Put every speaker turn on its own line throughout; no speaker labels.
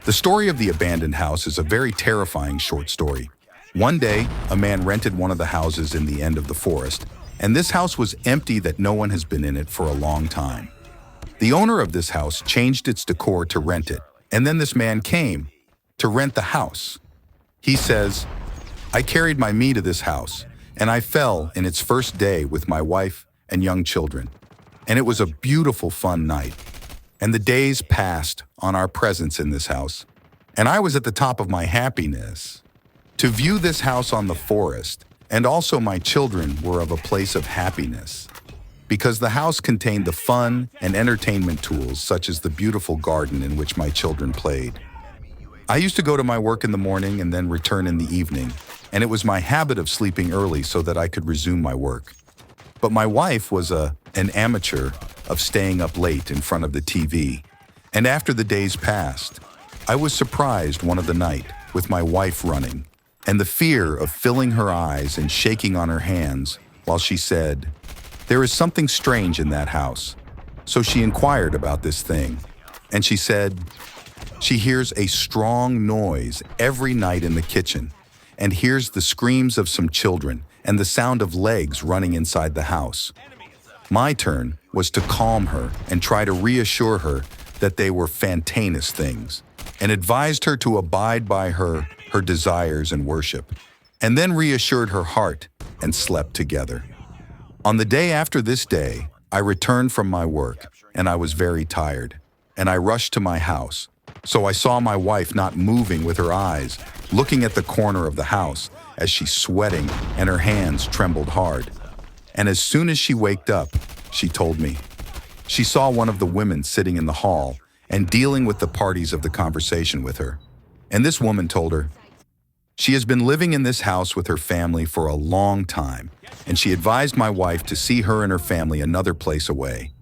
The story of the abandoned house is a very terrifying short story. One day, a man rented one of the houses in the end of the forest, and this house was empty that no one has been in it for a long time. The owner of this house changed its decor to rent it, and then this man came to rent the house. He says, "I carried my me to this house, and I fell in its first day with my wife and young children. And it was a beautiful, fun night. And the days passed on our presence in this house, and I was at the top of my happiness. To view this house on the forest, and also my children were of a place of happiness, because the house contained the fun and entertainment tools such as the beautiful garden in which my children played. I used to go to my work in the morning and then return in the evening, and it was my habit of sleeping early so that I could resume my work. But my wife was an amateur of staying up late in front of the TV, and after the days passed, I was surprised one of the night with my wife running, and the fear of filling her eyes and shaking on her hands while she said, 'There is something strange in that house.' So she inquired about this thing, and she said, she hears a strong noise every night in the kitchen, and hears the screams of some children and the sound of legs running inside the house. My turn was to calm her and try to reassure her that they were fantainous things, and advised her to abide by her desires and worship, and then reassured her heart and slept together. On the day after this day, I returned from my work, and I was very tired, and I rushed to my house. So I saw my wife not moving with her eyes, looking at the corner of the house as she's sweating and her hands trembled hard. And as soon as she waked up, she told me. She saw one of the women sitting in the hall and dealing with the parties of the conversation with her. And this woman told her, she has been living in this house with her family for a long time, and she advised my wife to see her and her family another place away,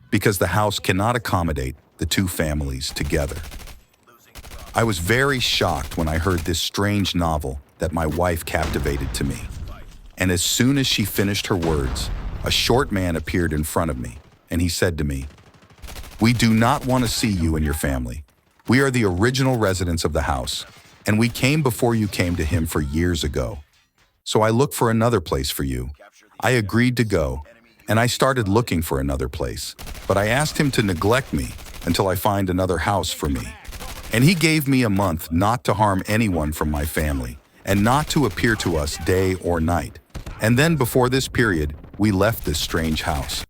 because the house cannot accommodate the two families together. I was very shocked when I heard this strange novel that my wife captivated to me. And as soon as she finished her words, a short man appeared in front of me, and he said to me, "We do not want to see you and your family. We are the original residents of the house, and we came before you came to him for years ago. So I looked for another place for you. I agreed to go, and I started looking for another place, but I asked him to neglect me until I find another house for me. And he gave me a month not to harm anyone from my family, and not to appear to us day or night. And then before this period, we left this strange house.